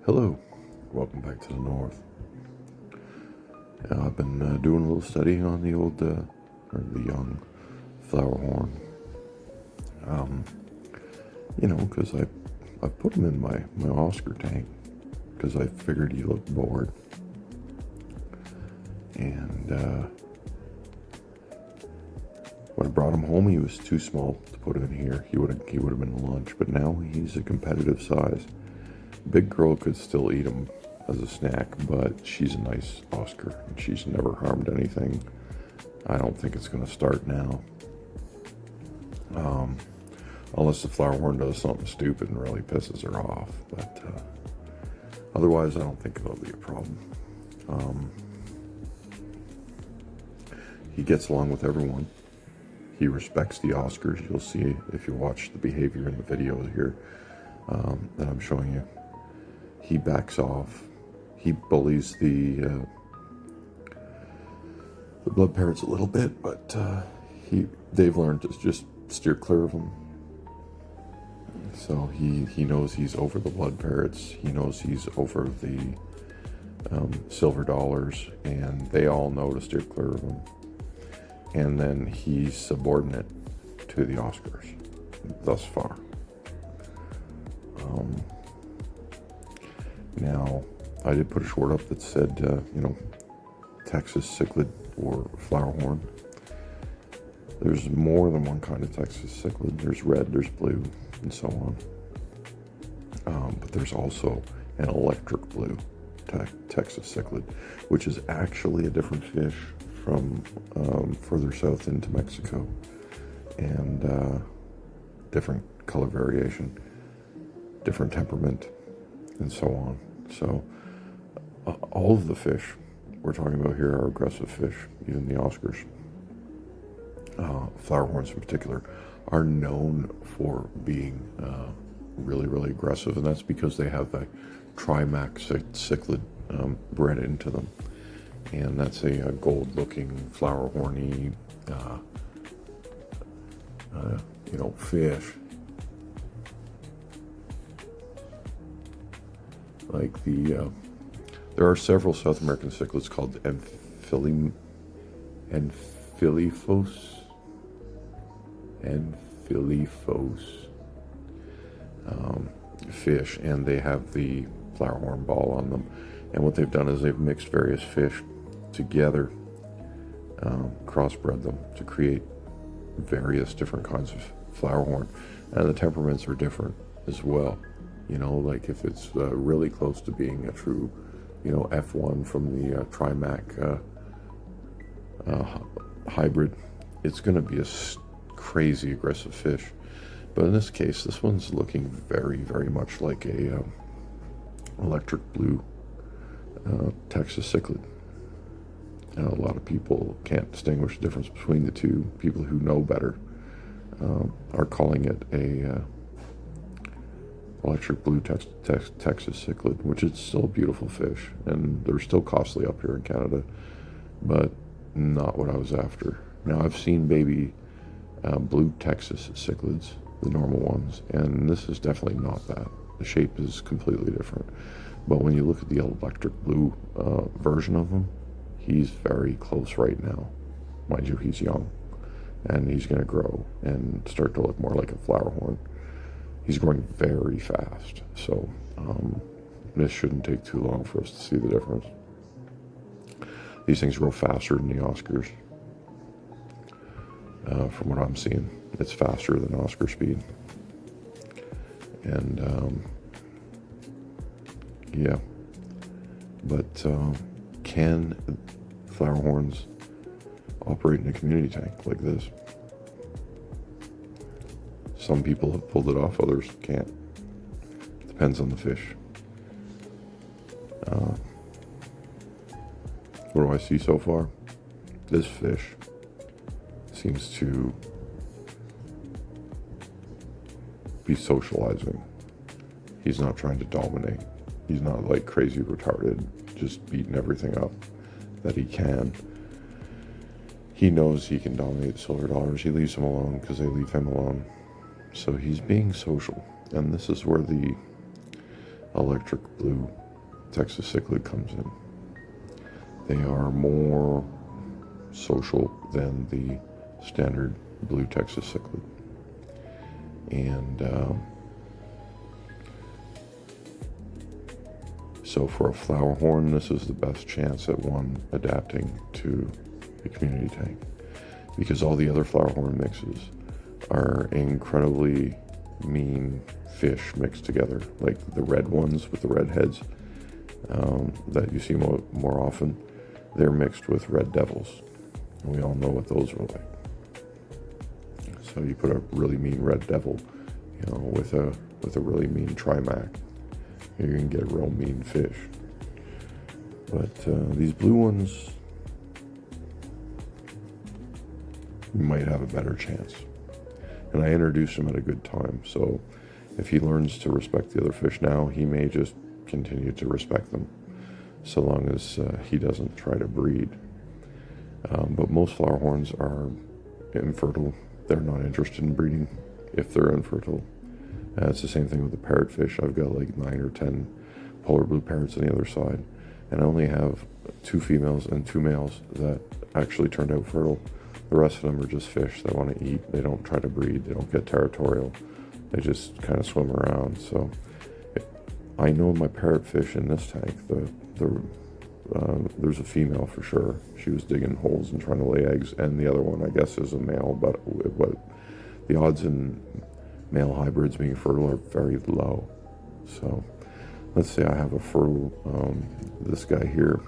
Hello, welcome back to the North. I've been doing a little studying on the old, or the young flower horn. Because I put him in my Oscar tank because I figured he looked bored. And when I brought him home, he was too small to put him in here. He would have been a lunch, but now he's a competitive size. Big girl could still eat him as a snack, but she's a nice Oscar, and she's never harmed anything. I don't think it's going to start now. Unless the flower horn does something stupid and really pisses her off. But otherwise, I don't think it'll be a problem. He gets along with everyone. He respects the Oscars. You'll see if you watch the behavior in the video here that I'm showing you. He backs off. He bullies the blood parrots a little bit, but they've learned to just steer clear of him. So he knows he's over the blood parrots. He knows he's over the silver dollars, and they all know to steer clear of him. And then he's subordinate to the Oscars thus far. Now, I did put a short up that said, Texas cichlid or flower horn. There's more than one kind of Texas cichlid. There's red, there's blue, and so on. But there's also an electric blue Texas cichlid, which is actually a different fish from further south into Mexico, and different color variation, different temperament, and so on. So all of the fish we're talking about here are aggressive fish. Even the Oscars, flower horns in particular, are known for being really, really aggressive, and that's because they have that Trimax cichlid bred into them, and that's a gold-looking flower horny, fish. Like there are several South American cichlids called Amphilophos fish, and they have the flower horn ball on them. And what they've done is they've mixed various fish together, crossbred them to create various different kinds of flower horn, and the temperaments are different as well. Like if it's really close to being a true, F1 from the Trimac hybrid, it's going to be a crazy aggressive fish. But in this case, this one's looking very, very much like a electric blue Texas cichlid. A lot of people can't distinguish the difference between the two. People who know better are calling it a electric blue Texas cichlid, which is still a beautiful fish, and they're still costly up here in Canada, but not what I was after. Now, I've seen baby blue Texas cichlids, the normal ones, and this is definitely not that. The shape is completely different. But when you look at the electric blue version of him, he's very close right now. Mind you, he's young, and he's going to grow and start to look more like a flower horn. He's growing very fast, so this shouldn't take too long for us to see the difference. These things grow faster than the Oscars. From what I'm seeing, it's faster than Oscar speed. And yeah, but can flower horns operate in a community tank like this? Some people have pulled it off, others can't. Depends on the fish. What do I see so far? This fish seems to be socializing. He's not trying to dominate. He's not like crazy retarded, just beating everything up that he can. He knows he can dominate the silver dollars. He leaves them alone because they leave him alone. So he's being social, and this is where the electric blue Texas cichlid comes in. They are more social than the standard blue Texas cichlid. And so for a flower horn, this is the best chance at one adapting to a community tank, because all the other flower horn mixes are incredibly mean fish mixed together, like the red ones with the red heads that you see more often. They're mixed with red devils, and we all know what those were like. So you put a really mean red devil, with a really mean trimac, you can get a real mean fish. But these blue ones, you might have a better chance. And I introduced him at a good time, so if he learns to respect the other fish now, he may just continue to respect them, so long as he doesn't try to breed. But most flower horns are infertile. They're not interested in breeding if they're infertile. It's the same thing with the parrotfish. I've got like 9 or 10 polar blue parrots on the other side, and I only have 2 females and 2 males that actually turned out fertile. The rest of them are just fish that want to eat. They don't try to breed. They don't get territorial. They just kind of swim around. So I know my parrotfish in this tank, there's a female for sure. She was digging holes and trying to lay eggs, and the other one I guess is a male, but the odds in male hybrids being fertile are very low. So let's say I have a fertile, this guy here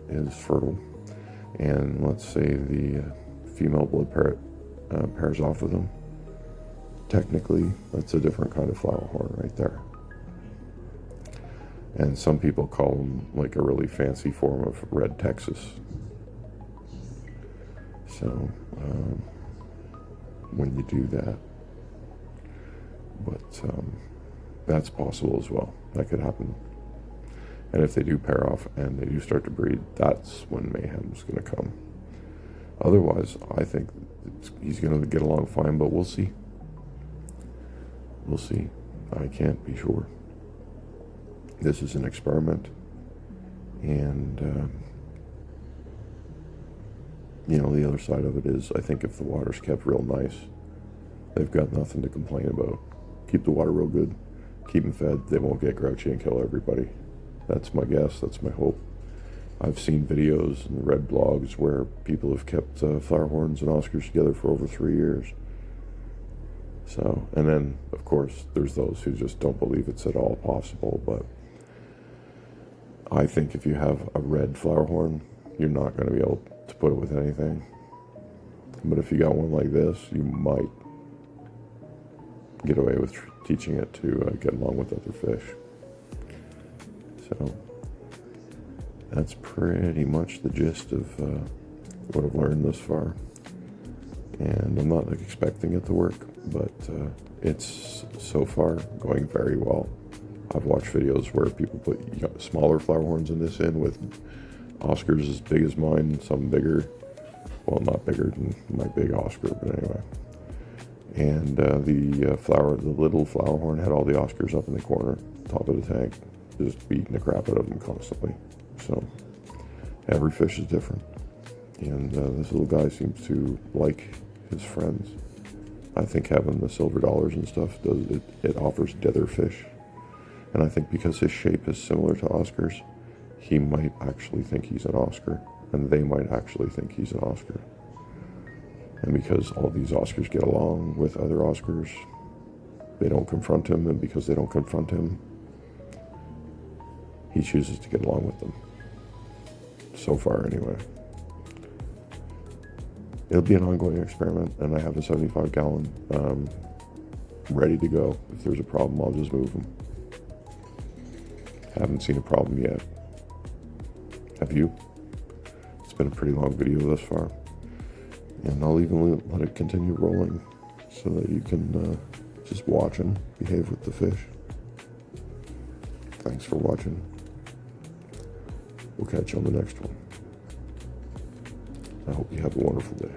is fertile, and let's say the female blood parrot pairs off with him. Technically, that's a different kind of flower horn right there. And some people call them like a really fancy form of red Texas. So when you do that, but that's possible as well. That could happen. And if they do pair off and they do start to breed, that's when mayhem's going to come. Otherwise, I think he's going to get along fine, but we'll see. We'll see. I can't be sure. This is an experiment, and the other side of it is, I think if the water's kept real nice, they've got nothing to complain about. Keep the water real good, keep them fed, they won't get grouchy and kill everybody. That's my guess, that's my hope. I've seen videos and read blogs where people have kept flower horns and Oscars together for over 3 years. So, and then, of course, there's those who just don't believe it's at all possible, but I think if you have a red flower horn, you're not going to be able to put it with anything. But if you got one like this, you might get away with teaching it to get along with other fish. So that's pretty much the gist of what I've learned thus far. And I'm not expecting it to work, but it's so far going very well. I've watched videos where people put smaller flower horns in this with Oscars as big as mine, some bigger. Well, not bigger than my big Oscar, but anyway. And the little flower horn had all the Oscars up in the corner, top of the tank, just beating the crap out of them constantly. So every fish is different. And this little guy seems to like his friends. I think having the silver dollars and stuff it offers deader fish. And I think because his shape is similar to Oscar's, he might actually think he's an Oscar, and they might actually think he's an Oscar. And because all these Oscars get along with other Oscars, they don't confront him, and because they don't confront him, he chooses to get along with them. So far, anyway. It'll be an ongoing experiment, and I have a 75-gallon ready to go. If there's a problem, I'll just move them. Haven't seen a problem yet. Have you? It's been a pretty long video thus far. And I'll even let it continue rolling so that you can just watch and behave with the fish. Thanks for watching. We'll catch you on the next one. I hope you have a wonderful day.